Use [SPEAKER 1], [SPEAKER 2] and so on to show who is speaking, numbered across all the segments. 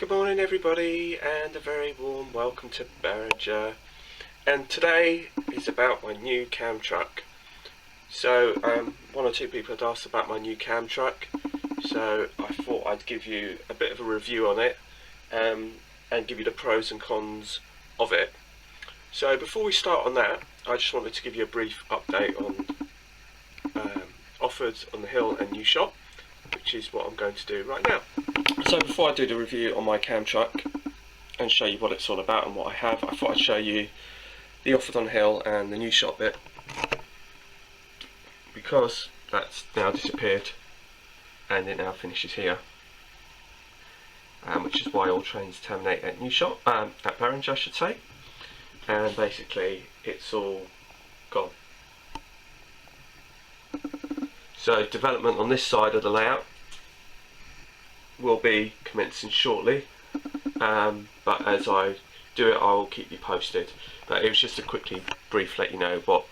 [SPEAKER 1] Good morning everybody, and a very warm welcome to Behringer. And today is about my new cam truck. So one or two people had asked about my new cam truck, so I thought I'd give you a bit of a review on it and give you the pros and cons of it. So before we start on that, I just wanted to give you a brief update on offers on the hill and new shop, which is what I'm going to do right now. So before I do the review on my cam truck and show you what it's all about and what I have, I thought I'd show you the offers on the hill and the new shop bit, because that's now disappeared and it now finishes here, which is why all trains terminate at new shop, at Behringer I should say, and basically it's all gone. So development on this side of the layout will be commencing shortly, but as I do it I will keep you posted. But it was just a quickly brief let you know what.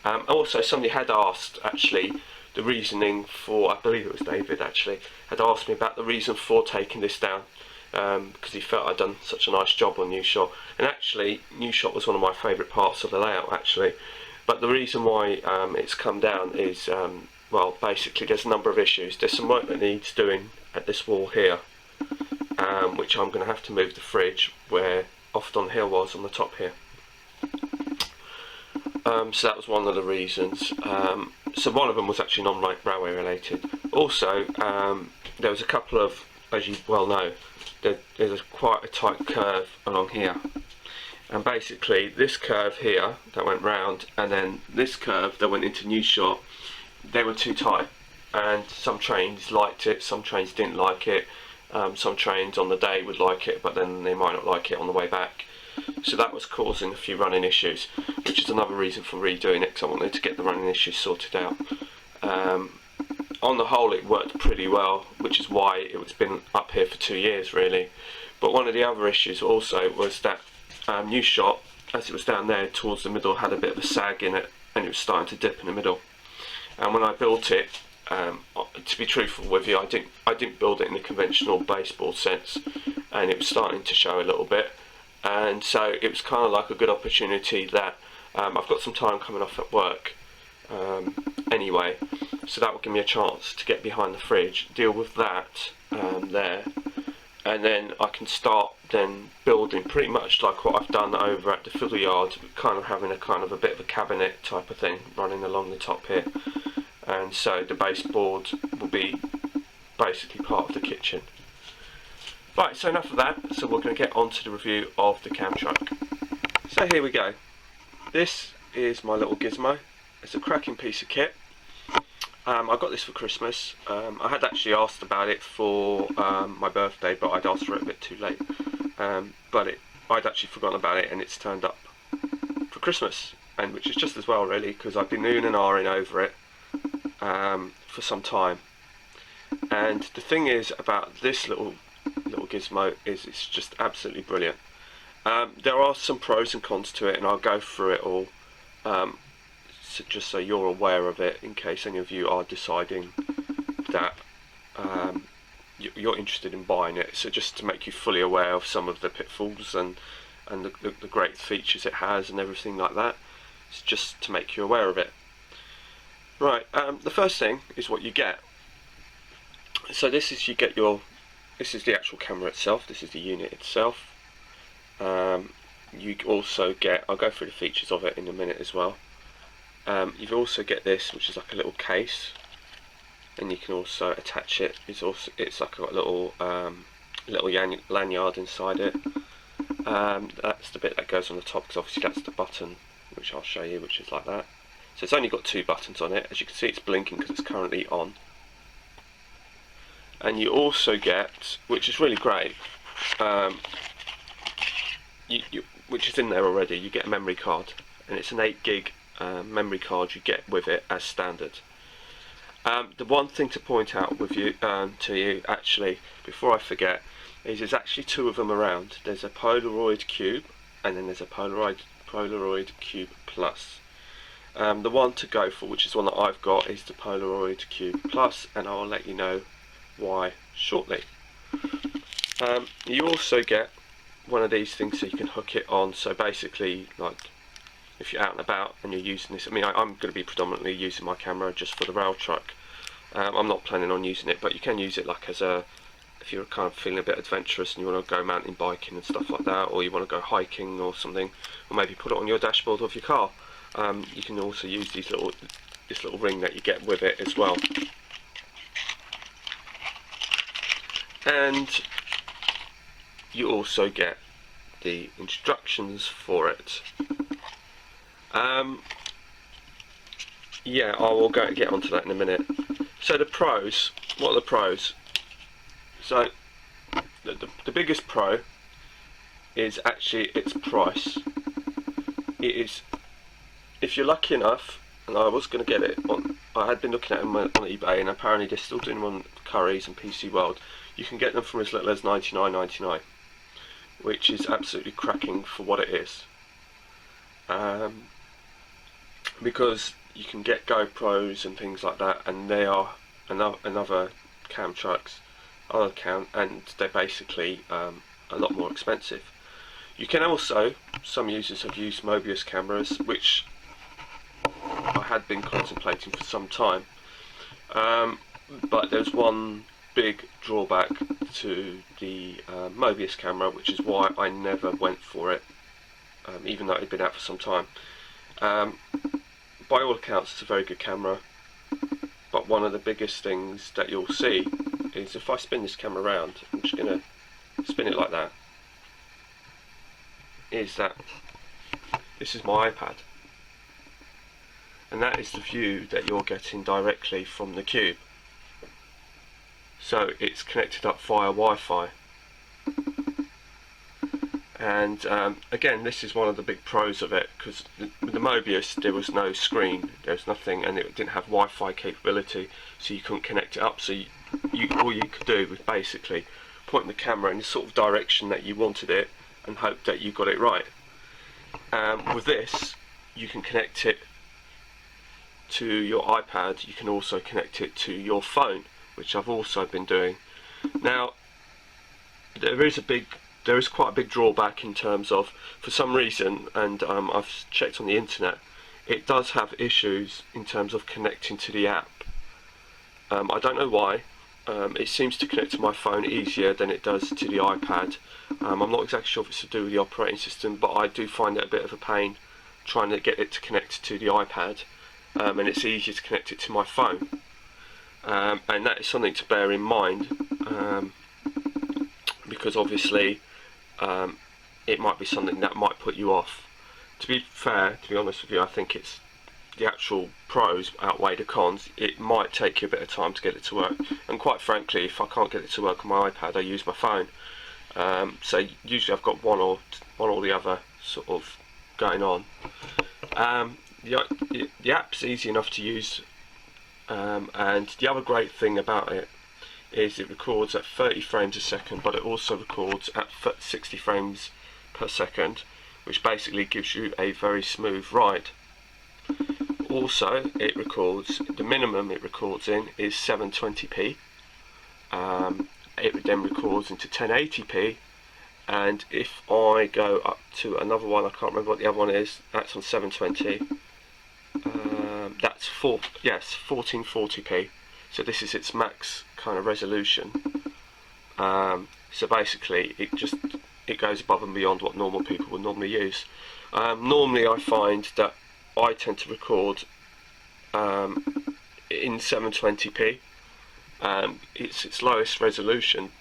[SPEAKER 1] Also somebody had asked actually the reasoning for, I believe it was David actually, had asked me about the reason for taking this down, because he felt I'd done such a nice job on New Shot, and actually New Shot was one of my favourite parts of the layout actually, but the reason why it's come down is well, basically there's a number of issues. There's some work that needs doing at this wall here, which I'm going to have to move the fridge where Offton Hill was on the top here. So that was one of the reasons. So one of them was actually non-railway related. Also, there was a couple of, as you well know, there's quite a tight curve along here. And basically this curve here that went round, and then this curve that went into New Shot, they were too tight, and some trains liked it, some trains didn't like it, some trains on the day would like it but then they might not like it on the way back, so that was causing a few running issues, which is another reason for redoing it, because I wanted to get the running issues sorted out. On the whole it worked pretty well, which is why it's been up here for 2 years really. But one of the other issues also was that New Shot, as it was down there towards the middle, had a bit of a sag in it and it was starting to dip in the middle. And when I built it, to be truthful with you, I didn't build it in the conventional baseboard sense, and it was starting to show a little bit, and so it was kind of like a good opportunity that I've got some time coming off at work anyway, so that will give me a chance to get behind the fridge, deal with that there, and then I can start then building pretty much like what I've done over at the fiddle yard, kind of having a bit of a cabinet type of thing running along the top here. And so the baseboard will be basically part of the kitchen. Right, so enough of that, so we're going to get on to the review of the cam truck. So here we go. This is my little gizmo. It's a cracking piece of kit. I got this for Christmas. I had actually asked about it for my birthday, but I'd asked for it a bit too late. But I'd actually forgotten about it, and it's turned up for Christmas, and which is just as well really, because I've been oohing and ahhing over it for some time. And the thing is about this little gizmo is it's just absolutely brilliant. There are some pros and cons to it, and I'll go through it all, so just so you're aware of it, in case any of you are deciding that you're interested in buying it. So just to make you fully aware of some of the pitfalls and the great features it has and everything like that. It's just to make you aware of it. Right, the first thing is what you get. So this is this is the actual camera itself, this is the unit itself. You also get, I'll go through the features of it in a minute as well. You also get this, which is like a little case, and you can also attach it. It's like a little lanyard inside it. That's the bit that goes on the top, because obviously that's the button, which I'll show you, which is like that. So it's only got 2 buttons on it. As you can see, it's blinking because it's currently on. And you also get, which is really great, which is in there already, you get a memory card, and it's an 8 gig memory card you get with it as standard. The one thing to point out with you, to you actually, before I forget, is there's actually 2 of them around. There's a Polaroid Cube, and then there's a Polaroid Cube Plus. The one to go for, which is one that I've got, is the Polaroid Cube Plus, and I'll let you know why shortly. You also get one of these things so you can hook it on. So basically, like if you're out and about and you're using this, I mean, I'm going to be predominantly using my camera just for the rail truck. I'm not planning on using it, but you can use it like as a, if you're kind of feeling a bit adventurous and you want to go mountain biking and stuff like that, or you want to go hiking or something, or maybe put it on your dashboard of your car. You can also use this little ring that you get with it as well. And you also get the instructions for it. Yeah, I will get onto that in a minute. So the pros, what are the pros? So the biggest pro is actually its price. It is, if you're lucky enough, and I was going to get it on, I had been looking at them on eBay, and apparently they're still doing them on Curry's and PC World. You can get them from as little as $99.99, which is absolutely cracking for what it is. Because you can get GoPros and things like that, and they are another cam trucks, and they're basically a lot more expensive. You can also, some users have used Mobius cameras, which I had been contemplating for some time, but there's one big drawback to the Mobius camera, which is why I never went for it, even though it had been out for some time. By all accounts, it's a very good camera, but one of the biggest things that you'll see is if I spin this camera around, I'm just going to spin it like that, is that this is my iPad, and that is the view that you're getting directly from the Cube. So it's connected up via Wi-Fi. And again, this is one of the big pros of it, because with the Mobius there was no screen, there was nothing, and it didn't have Wi-Fi capability, so you couldn't connect it up. So all you could do was basically point the camera in the sort of direction that you wanted it and hope that you got it right. With this, you can connect it to your iPad. You can also connect it to your phone, which I've also been doing. Now, there is quite a big drawback in terms of, for some reason, and I've checked on the internet, it does have issues in terms of connecting to the app. I don't know why. It seems to connect to my phone easier than it does to the iPad. I'm not exactly sure if it's to do with the operating system, but I do find it a bit of a pain trying to get it to connect to the iPad, and it's easier to connect it to my phone. And that is something to bear in mind, because obviously it might be something that might put you off. To be fair, to be honest with you, I think it's the actual pros outweigh the cons. It might take you a bit of time to get it to work, and quite frankly, if I can't get it to work on my iPad, I use my phone. So usually I've got one or the other sort of going on. The app's easy enough to use, and the other great thing about it is it records at 30 frames a second, but it also records at 60 frames per second, which basically gives you a very smooth ride. Also, it records, the minimum it records in is 720p. It then records into 1080p, and if I go up to another one, I can't remember what the other one is, that's on 720. That's 1440p. So this is its max kind of resolution. So basically, it goes above and beyond what normal people would normally use. Normally, I find that I tend to record in 720p. It's its lowest resolution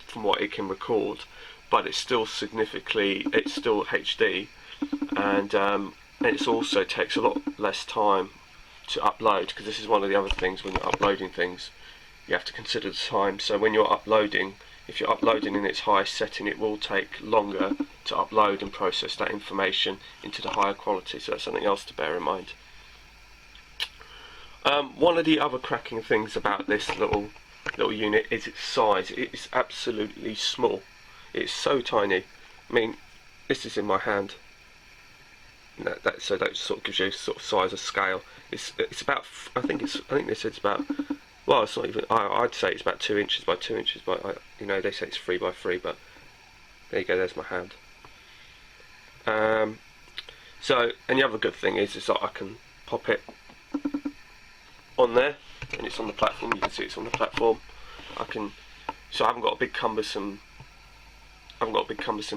[SPEAKER 1] from what it can record, but it's still HD, and it also takes a lot less time to upload, because this is one of the other things when you're uploading things, you have to consider the time. So when you're uploading, if you're uploading in its highest setting, it will take longer to upload and process that information into the higher quality, so that's something else to bear in mind. One of the other cracking things about this little unit is its size. It is absolutely small. It's so tiny. I mean, this is in my hand. So that sort of gives you sort of size of scale. It's about, I think this is about well, it's not even, I'd say it's about 2 inches by 2 inches, but you know, they say it's 3 by 3, but there you go, there's my hand. So, and the other good thing is that I can pop it on there, and it's on the platform. You can see it's on the platform. So I haven't got a big cumbersome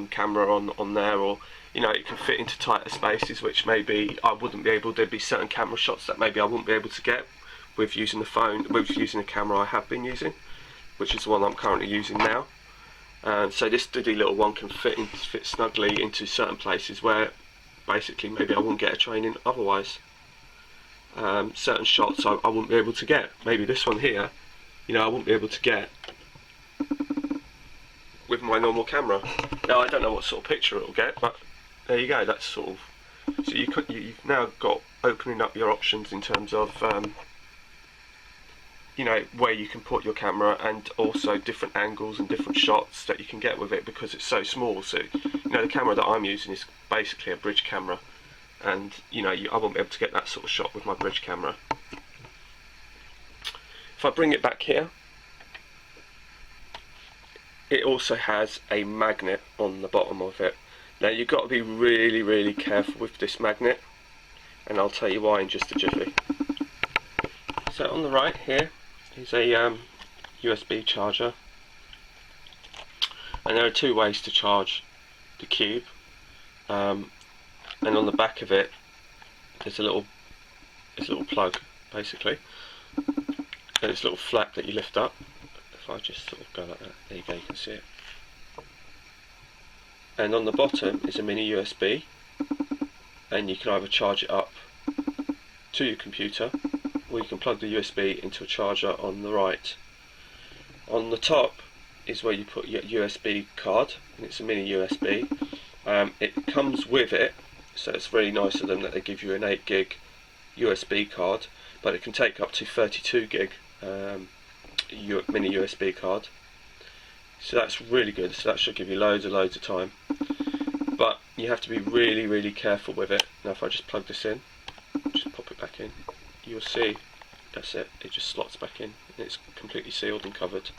[SPEAKER 1] camera on there, or you know, it can fit into tighter spaces, which maybe I wouldn't be able. There'd be certain camera shots that maybe I wouldn't be able to get with using the phone, with using the camera I have been using, which is the one I'm currently using now. And so this diddy little one can fit snugly into certain places where basically maybe I wouldn't get a training otherwise. Certain shots I wouldn't be able to get. Maybe this one here, you know, I wouldn't be able to get with my normal camera. Now I don't know what sort of picture it'll get, but there you go. That's sort of, so you've now got opening up your options in terms of you know, where you can put your camera, and also different angles and different shots that you can get with it, because it's so small. So you know, the camera that I'm using is basically a bridge camera, and you know, I won't be able to get that sort of shot with my bridge camera. If I bring it back here, it also has a magnet on the bottom of it. Now you've got to be really, really careful with this magnet, and I'll tell you why in just a jiffy. So on the right here is a USB charger, and there are 2 ways to charge the Cube, and on the back of it there's a little plug basically, and it's a little flap that you lift up. If I just sort of go like that, there you go, you can see it. And on the bottom is a mini USB, and you can either charge it up to your computer, or you can plug the USB into a charger on the right. On the top is where you put your USB card, and it's a mini USB. It comes with it, so it's really nice of them that they give you an 8 gig USB card, but it can take up to 32 gig mini USB card. So that's really good. So that should give you loads of time. But you have to be really, really careful with it. Now if I just plug this in, just pop it back in, you'll see that's it. It just slots back in, and it's completely sealed and covered.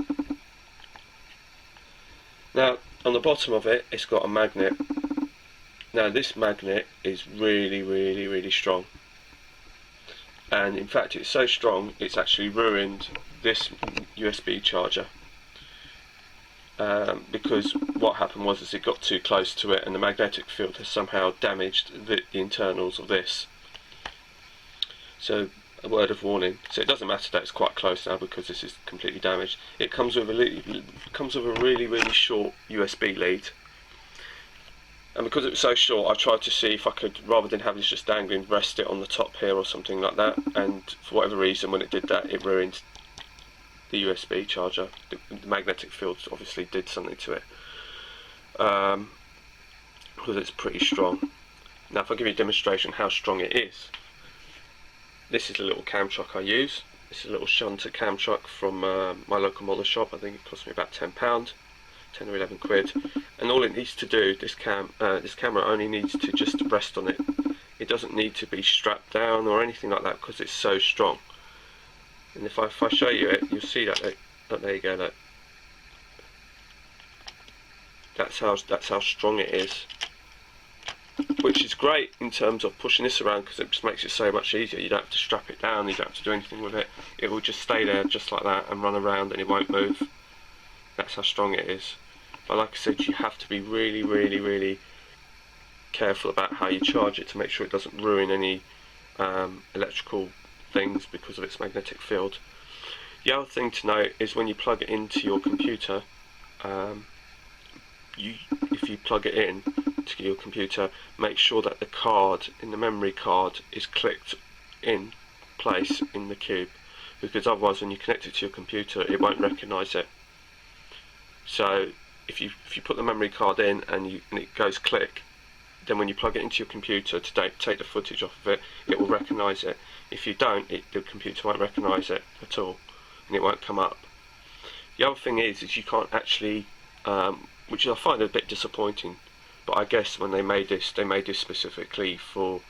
[SPEAKER 1] Now on the bottom of it, it's got a magnet. Now this magnet is really, really, really strong, and in fact it's so strong it's actually ruined this USB charger, because what happened was is it got too close to it, and the magnetic field has somehow damaged the internals of this. So a word of warning. So it doesn't matter that it's quite close now, because this is completely damaged. It comes with a really, really short USB lead, and because it was so short, I tried to see if I could, rather than have this just dangling, rest it on the top here or something like that, and for whatever reason when it did that, it ruined the USB charger. The magnetic field obviously did something to it, because it's pretty strong. Now if I give you a demonstration how strong it is, this is a little cam truck I use. This is a little shunter cam truck from my local model shop. I think it cost me about £10, 10 or 11 quid. And all it needs to do, this camera only needs to just rest on it. It doesn't need to be strapped down or anything like that, because it's so strong. And if I show you it, you'll see that. There you go. Look. That's how strong it is. Which is great in terms of pushing this around, because it just makes it so much easier. You don't have to strap it down, you don't have to do anything with it. It will just stay there just like that and run around, and it won't move. That's how strong it is. But like I said, you have to be really, really, really careful about how you charge it to make sure it doesn't ruin any electrical things because of its magnetic field. The other thing to note is when you plug it into your computer, if you plug it in to your computer, make sure that the card in the memory card is clicked in place in the Cube, because otherwise when you connect it to your computer it won't recognise it. So if you put the memory card in and it goes click, then when you plug it into your computer to take the footage off of it, it will recognise it. If you don't, the computer won't recognise it at all, and it won't come up. The other thing is you can't actually, which I find a bit disappointing, but I guess when they made this specifically for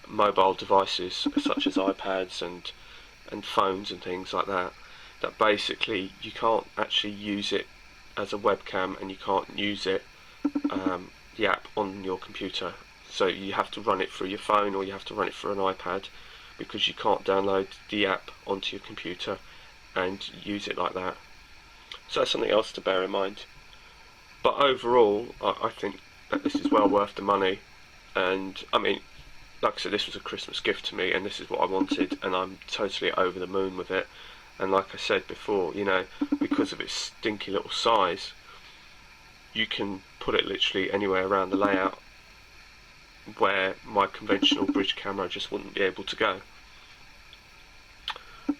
[SPEAKER 1] mobile devices such as iPads and phones and things like that. that basically you can't actually use it as a webcam, and you can't use it, the app on your computer. So you have to run it through your phone, or you have to run it through an iPad, because you can't download the app onto your computer and use it like that. So that's something else to bear in mind. But overall, I think that this is well worth the money. And I mean, like I said, this was a Christmas gift to me, and this is what I wanted, and I'm totally over the moon with it. And like I said before, you know, because of its stinky little size, you can put it literally anywhere around the layout where my conventional bridge camera just wouldn't be able to go.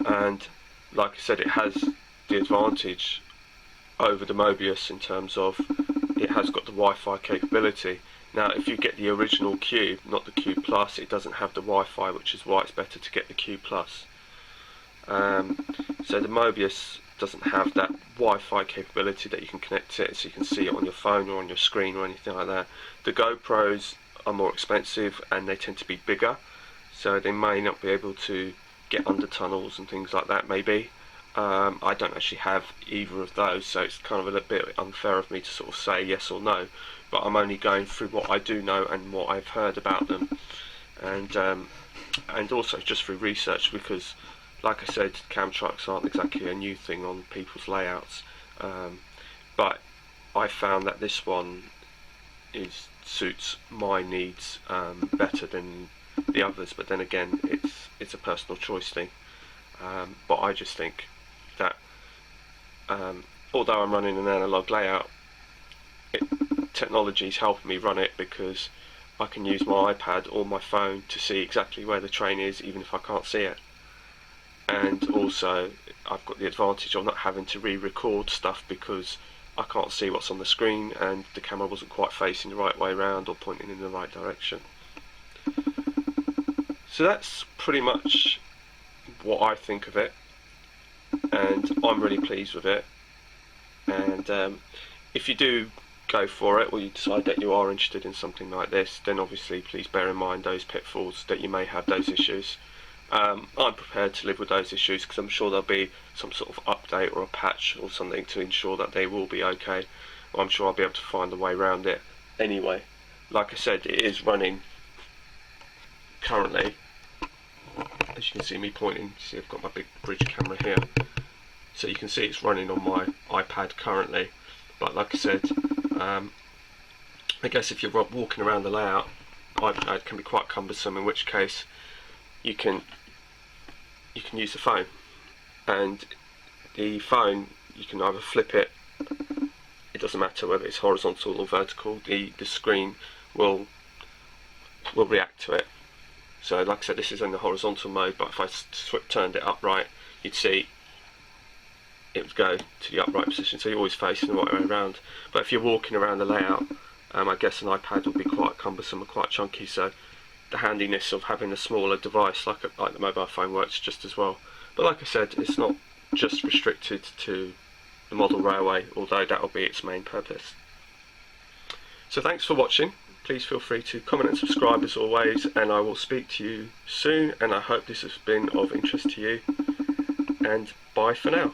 [SPEAKER 1] And like I said, it has the advantage over the Mobius in terms of it has got the Wi-Fi capability. Now if you get the original Cube, not the Cube Plus, it doesn't have the Wi-Fi, which is why it's better to get the Cube Plus. So the Mobius doesn't have that Wi-Fi capability that you can connect to it, so you can see it on your phone or on your screen or anything like that. The GoPros are more expensive and they tend to be bigger, so they may not be able to get under tunnels and things like that, maybe. I don't actually have either of those, so it's kind of a little bit unfair of me to sort of say yes or no, but I'm only going through what I do know and what I've heard about them, and also just through research, because like I said, cam trucks aren't exactly a new thing on people's layouts, but I found that this one suits my needs better than the others. But then again, it's a personal choice thing. But I just think that although I'm running an analog layout, technology's helping me run it, because I can use my iPad or my phone to see exactly where the train is, even if I can't see it. And also I've got the advantage of not having to re-record stuff because I can't see what's on the screen and the camera wasn't quite facing the right way around or pointing in the right direction. So that's pretty much what I think of it, and I'm really pleased with it. And if you do go for it, or you decide that you are interested in something like this, then obviously please bear in mind those pitfalls, that you may have those issues. I'm prepared to live with those issues, because I'm sure there'll be some sort of update or a patch or something to ensure that they will be okay. Well, I'm sure I'll be able to find a way around it anyway. Like I said, it is running currently, as you can see me pointing. See, I've got my big bridge camera here, so you can see it's running on my iPad currently. But like I said, I guess if you're walking around the layout, iPad can be quite cumbersome, in which case you can use the phone. And the phone, you can either flip it, it doesn't matter whether it's horizontal or vertical, the screen will react to it. So like I said, this is in the horizontal mode, but if I turned it upright, you'd see it would go to the upright position, so you're always facing the right way around. But if you're walking around the layout, I guess an iPad would be quite cumbersome and quite chunky, so the handiness of having a smaller device like the mobile phone works just as well. But like I said, it's not just restricted to the model railway, although that will be its main purpose. So thanks for watching. Please feel free to comment and subscribe as always, and I will speak to you soon, and I hope this has been of interest to you, and bye for now.